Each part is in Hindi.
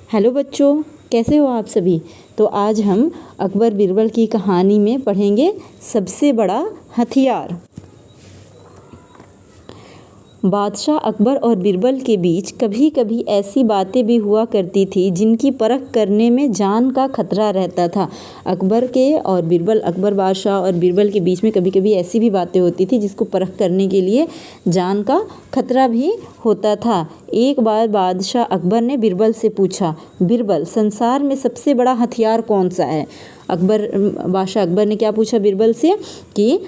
हेलो बच्चों, कैसे हो आप सभी। तो आज हम अकबर बीरबल की कहानी में पढ़ेंगे सबसे बड़ा हथियार। बादशाह अकबर और बीरबल के बीच कभी कभी ऐसी बातें भी हुआ करती थी जिनकी परख करने में जान का खतरा रहता था। अकबर बादशाह और बीरबल के बीच में कभी कभी ऐसी भी बातें होती थी जिसको परख करने के लिए जान का खतरा भी होता था। एक बार बादशाह अकबर ने बीरबल से पूछा, बीरबल, संसार में सबसे बड़ा हथियार कौन सा है। बादशाह अकबर ने क्या पूछा बीरबल से कि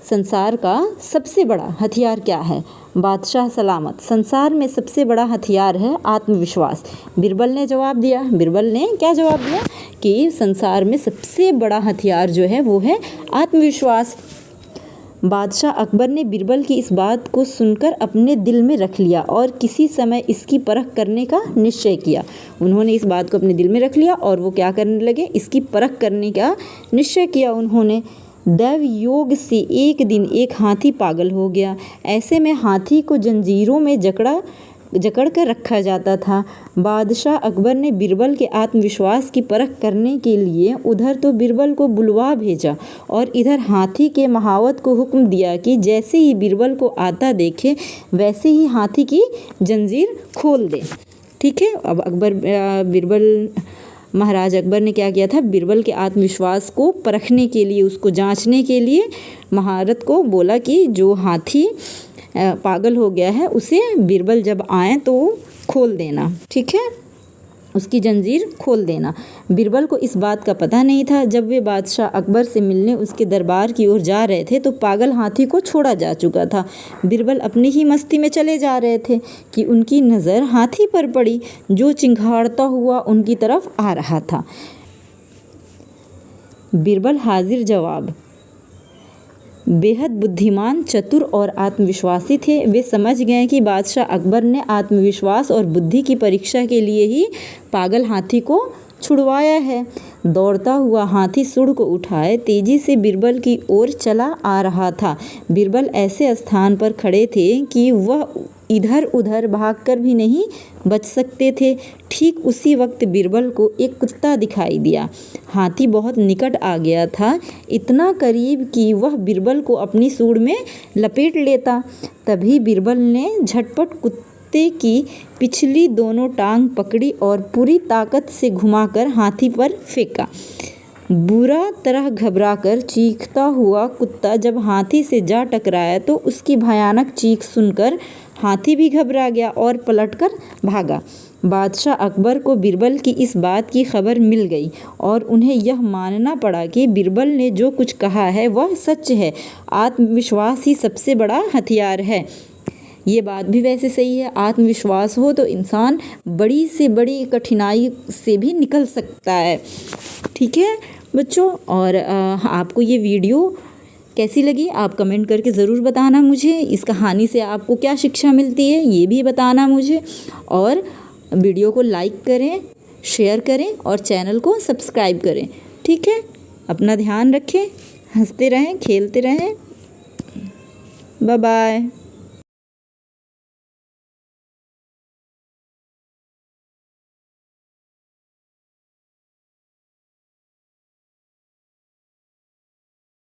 संसार का सबसे बड़ा हथियार क्या है। बादशाह सलामत, संसार में सबसे बड़ा हथियार है आत्मविश्वास। बीरबल ने जवाब दिया। बीरबल ने क्या जवाब दिया कि संसार में सबसे बड़ा हथियार जो है वो है आत्मविश्वास। बादशाह अकबर ने बीरबल की इस बात को सुनकर अपने दिल में रख लिया और किसी समय इसकी परख करने का निश्चय किया। उन्होंने इस बात को अपने दिल में रख लिया और वो क्या करने लगे, इसकी परख करने का निश्चय किया उन्होंने। दैव योग से एक दिन एक हाथी पागल हो गया। ऐसे में हाथी को जंजीरों में जकड़ कर रखा जाता था। बादशाह अकबर ने बीरबल के आत्मविश्वास की परख करने के लिए उधर तो बीरबल को बुलवा भेजा और इधर हाथी के महावत को हुक्म दिया कि जैसे ही बीरबल को आता देखे वैसे ही हाथी की जंजीर खोल दे। ठीक है। अब बीरबल महाराज अकबर ने क्या किया था, बीरबल के आत्मविश्वास को परखने के लिए, उसको जांचने के लिए महारत को बोला कि जो हाथी पागल हो गया है उसे बीरबल जब आए तो खोल देना। ठीक है, उसकी जंजीर खोल देना। बीरबल को इस बात का पता नहीं था। जब वे बादशाह अकबर से मिलने उसके दरबार की ओर जा रहे थे तो पागल हाथी को छोड़ा जा चुका था। बीरबल अपनी ही मस्ती में चले जा रहे थे कि उनकी नज़र हाथी पर पड़ी जो चिंघाड़ता हुआ उनकी तरफ आ रहा था। बीरबल हाजिर जवाब बेहद बुद्धिमान, चतुर और आत्मविश्वासी थे। वे समझ गए कि बादशाह अकबर ने आत्मविश्वास और बुद्धि की परीक्षा के लिए ही पागल हाथी को छुड़वाया है। दौड़ता हुआ हाथी सूंड को उठाए तेजी से बीरबल की ओर चला आ रहा था। बीरबल ऐसे स्थान पर खड़े थे कि वह इधर उधर भागकर भी नहीं बच सकते थे। ठीक उसी वक्त बीरबल को एक कुत्ता दिखाई दिया। हाथी बहुत निकट आ गया था, इतना करीब कि वह बीरबल को अपनी सूंड में लपेट लेता। तभी बीरबल ने झटपट कुत्ते की पिछली दोनों टांग पकड़ी और पूरी ताकत से घुमाकर हाथी पर फेंका। बुरा तरह घबराकर चीखता हुआ कुत्ता जब हाथी से जा टकराया तो उसकी भयानक चीख सुनकर हाथी भी घबरा गया और पलटकर भागा। बादशाह अकबर को बीरबल की इस बात की खबर मिल गई और उन्हें यह मानना पड़ा कि बीरबल ने जो कुछ कहा है वह सच है। आत्मविश्वास ही सबसे बड़ा हथियार है। ये बात भी वैसे सही है। आत्मविश्वास हो तो इंसान बड़ी से बड़ी कठिनाई से भी निकल सकता है। ठीक है बच्चों, और आपको ये वीडियो कैसी लगी आप कमेंट करके ज़रूर बताना मुझे। इस कहानी से आपको क्या शिक्षा मिलती है ये भी बताना मुझे। और वीडियो को लाइक करें, शेयर करें और चैनल को सब्सक्राइब करें। ठीक है, अपना ध्यान रखें, हंसते रहें, खेलते रहें। Bye bye.